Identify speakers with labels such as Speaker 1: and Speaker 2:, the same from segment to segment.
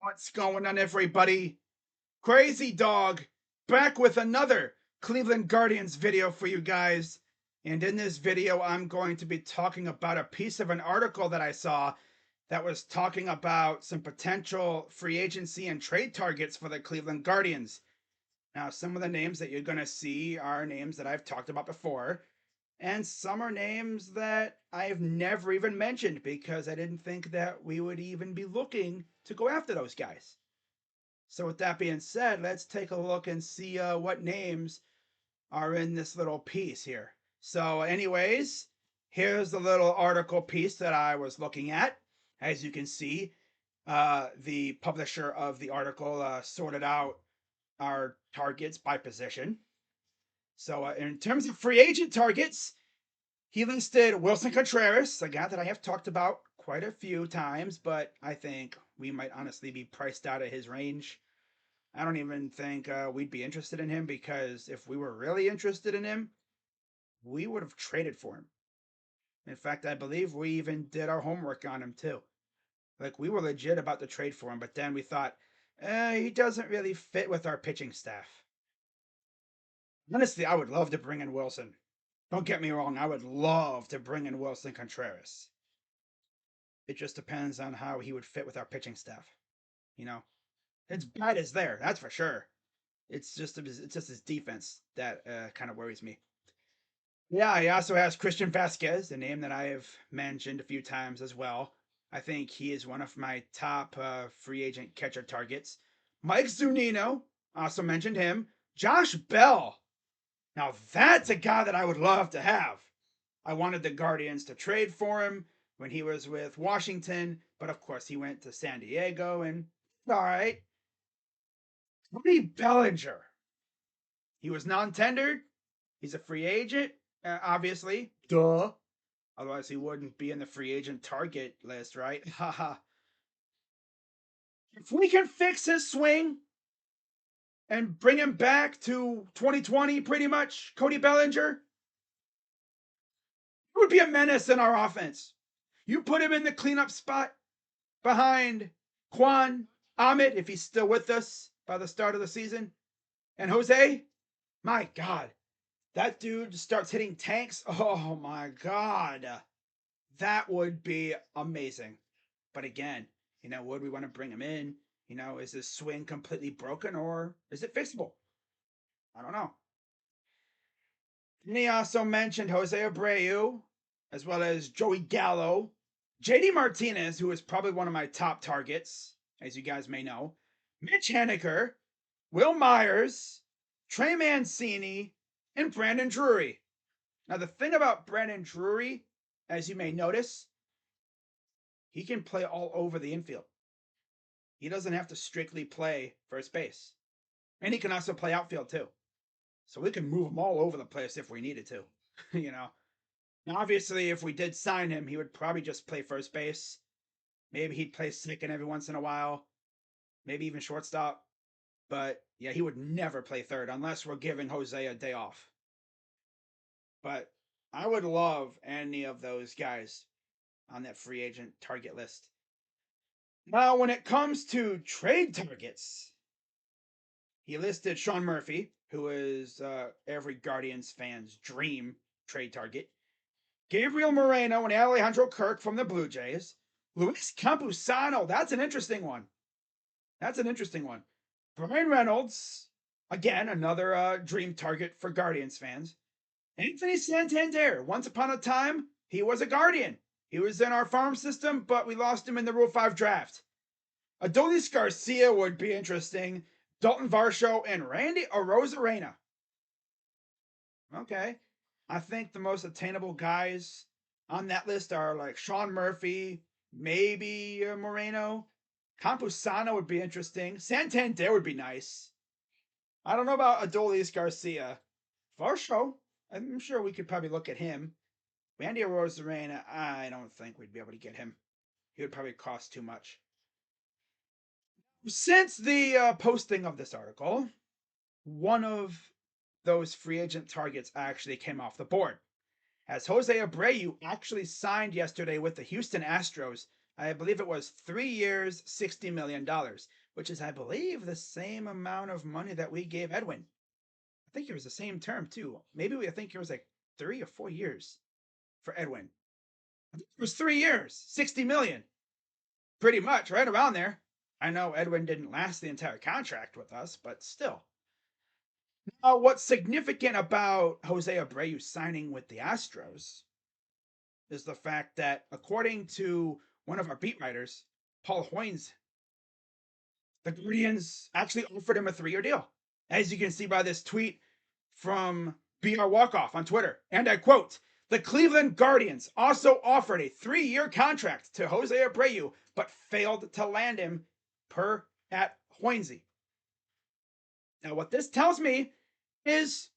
Speaker 1: What's going on, everybody? Crazy Dog back with another Cleveland Guardians video for you guys. And in this video, I'm going to be talking about a piece of an article that I saw that was talking about some potential free agency and trade targets for the Cleveland Guardians. Now, some of the names that you're going to see are names that I've talked about before, and some are names that I've never even mentioned because I didn't think that we would even be looking to go after those guys. So, with that being said, let's take a look and see what names are in this little piece here. So, anyways, here's the little article piece that I was looking at. As you can see, the publisher of the article sorted out our targets by position. So, in terms of free agent targets, he listed Wilson Contreras, a guy that I have talked about quite a few times, but I think we might honestly be priced out of his range. I don't even think we'd be interested in him because if we were really interested in him, we would have traded for him. In fact, I believe we even did our homework on him too. Like we were legit about to trade for him, but then we thought, he doesn't really fit with our pitching staff. Honestly, I would love to bring in Wilson. Don't get me wrong, I would love to bring in Wilson Contreras. It just depends on how he would fit with our pitching staff. You know, his bat is there, that's for sure. It's just his defense that kind of worries me. Yeah, he also has Christian Vasquez, a name that I have mentioned a few times as well. I think he is one of my top free agent catcher targets. Mike Zunino, also mentioned him. Josh Bell. Now that's a guy that I would love to have. I wanted the Guardians to trade for him when he was with Washington, but of course he went to San Diego and all right. Cody Bellinger. He was non-tendered. He's a free agent, obviously. Duh. Otherwise, he wouldn't be in the free agent target list, right? Haha. If we can fix his swing and bring him back to 2020, pretty much, Cody Bellinger, it would be a menace in our offense. You put him in the cleanup spot behind Juan Ahmed, if he's still with us by the start of the season, and Jose, my God, that dude starts hitting tanks. Oh my God. That would be amazing. But again, would we want to bring him in? Is his swing completely broken or is it fixable? I don't know. And he also mentioned Jose Abreu, as well as Joey Gallo, JD Martinez, who is probably one of my top targets, as you guys may know, Mitch Haniger, Will Myers, Trey Mancini, and Brandon Drury. Now, the thing about Brandon Drury, as you may notice, he can play all over the infield. He doesn't have to strictly play first base. And he can also play outfield too. So we can move him all over the place if we needed to. you know. Now, obviously, if we did sign him, he would probably just play first base. Maybe he'd play second every once in a while. Maybe even shortstop. But yeah, he would never play third unless we're giving Jose a day off. But I would love any of those guys on that free agent target list. Now, when it comes to trade targets, he listed Sean Murphy, who is every Guardians fan's dream trade target, Gabriel Moreno and Alejandro Kirk from the Blue Jays, Luis Campusano. That's an interesting one. Brian Reynolds, again, another dream target for Guardians fans. Anthony Santander. Once upon a time, he was a Guardian. He was in our farm system, but we lost him in the Rule 5 draft. Adolis Garcia would be interesting. Dalton Varsho and Randy Arozarena. Okay. I think the most attainable guys on that list are like Sean Murphy, maybe Moreno. Campusano would be interesting. Santander would be nice. I don't know about Adolis Garcia. Varsho, I'm sure we could probably look at him. Randy Arozarena, I don't think we'd be able to get him. He would probably cost too much. Since the posting of this article, one of those free agent targets actually came off the board, as Jose Abreu actually signed yesterday with the Houston Astros I believe it was 3 years, $60 million, which is, I believe, the same amount of money that we gave Edwin. I think it was the same term too. Maybe I think it was like 3 or 4 years for Edwin. I think it was 3 years, 60 million, pretty much right around there. I know Edwin didn't last the entire contract with us, but still. Now, what's significant about Jose Abreu signing with the Astros is the fact that, according to one of our beat writers, Paul Hoynes, the Guardians actually offered him a 3-year deal. As you can see by this tweet from BR Walkoff on Twitter, and I quote, "The Cleveland Guardians also offered a 3-year contract to Jose Abreu, but failed to land him, per at Hoynesy." Now, what this tells me is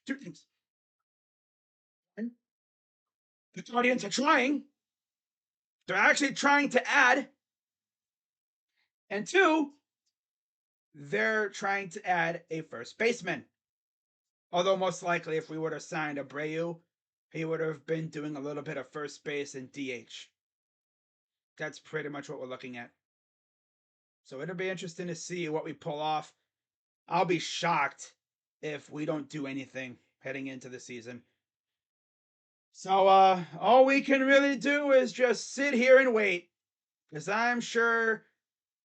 Speaker 1: two things. One, the Guardians are trying. They're actually trying to add. And two, they're trying to add a first baseman. Although most likely, if we would have signed Abreu, he would have been doing a little bit of first base and DH. That's pretty much what we're looking at. So it'll be interesting to see what we pull off. I'll be shocked if we don't do anything heading into the season. So all we can really do is just sit here and wait, because I'm sure,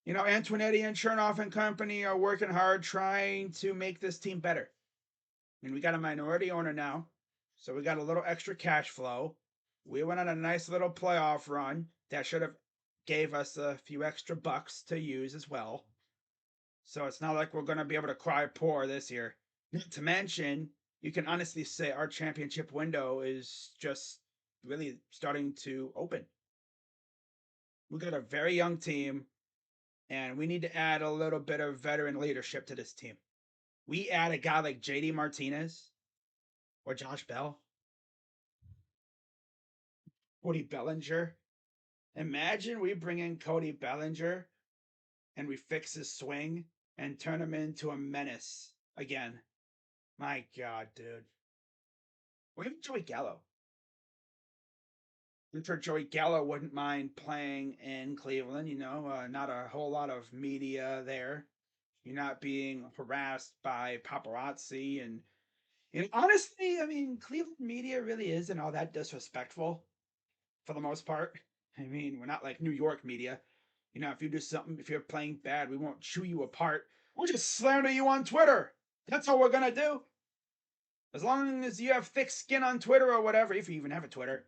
Speaker 1: Antonetti and Chernoff and company are working hard trying to make this team better. And we got a minority owner now, so we got a little extra cash flow. We went on a nice little playoff run that should have gave us a few extra bucks to use as well. So it's not like we're going to be able to cry poor this year. Not to mention, you can honestly say our championship window is just really starting to open. We got a very young team, and we need to add a little bit of veteran leadership to this team. We add a guy like JD Martinez or Josh Bell, Cody Bellinger. Imagine we bring in Cody Bellinger and we fix his swing and turn him into a menace again. My God, dude. Or even Joey Gallo. I'm sure Joey Gallo wouldn't mind playing in Cleveland, not a whole lot of media there. You're not being harassed by paparazzi. And honestly, I mean, Cleveland media really isn't all that disrespectful for the most part. I mean, we're not like New York media. If you do something, if you're playing bad, we won't chew you apart. We'll just slander you on Twitter. That's all we're going to do. As long as you have thick skin on Twitter or whatever, if you even have a Twitter.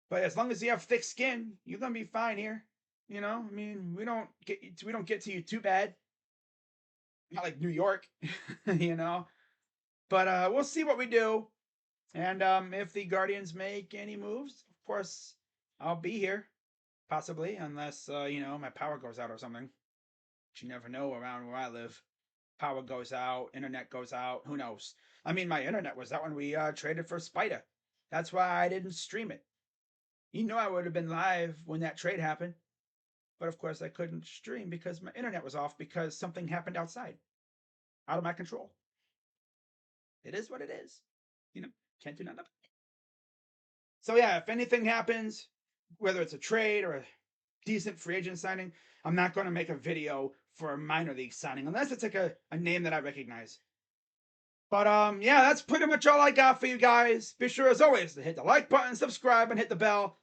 Speaker 1: But as long as you have thick skin, you're gonna be fine here. I mean, we don't get to you too bad. Not like New York, you know. But we'll see what we do, and if the Guardians make any moves, of course, I'll be here, possibly, unless my power goes out or something. But you never know around where I live. Power goes out, internet goes out. Who knows? I mean, my internet was out when we traded for Spider. That's why I didn't stream it. I would have been live when that trade happened. But of course, I couldn't stream because my internet was off because something happened outside, out of my control. It is what it is. Can't do nothing. So, yeah, if anything happens, whether it's a trade or a decent free agent signing, I'm not going to make a video for a minor league signing unless it's like a name that I recognize. But yeah, that's pretty much all I got for you guys. Be sure as always to hit the like button, subscribe, and hit the bell.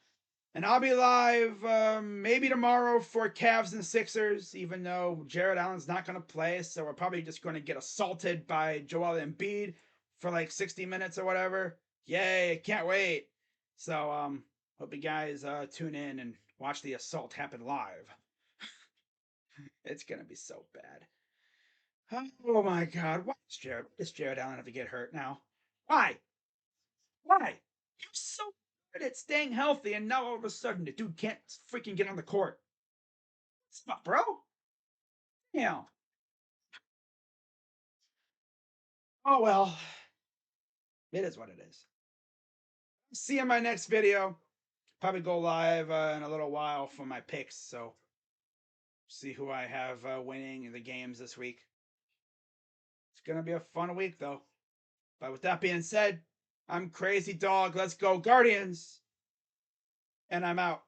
Speaker 1: And I'll be live maybe tomorrow for Cavs and Sixers, even though Jared Allen's not going to play. So we're probably just going to get assaulted by Joel Embiid for like 60 minutes or whatever. Yay, can't wait. So hope you guys tune in and watch the assault happen live. It's going to be so bad. Oh my God. Why does Jared Allen have to get hurt now? Why? Why? You're so good at staying healthy, and now all of a sudden the dude can't freaking get on the court. What's up, bro? Yeah. Oh well. It is what it is. See you in my next video. Probably go live in a little while for my picks, so see who I have winning the games this week. It's gonna be a fun week though. But with that being said, I'm Crazy Dog. Let's go, Guardians! and I'm out.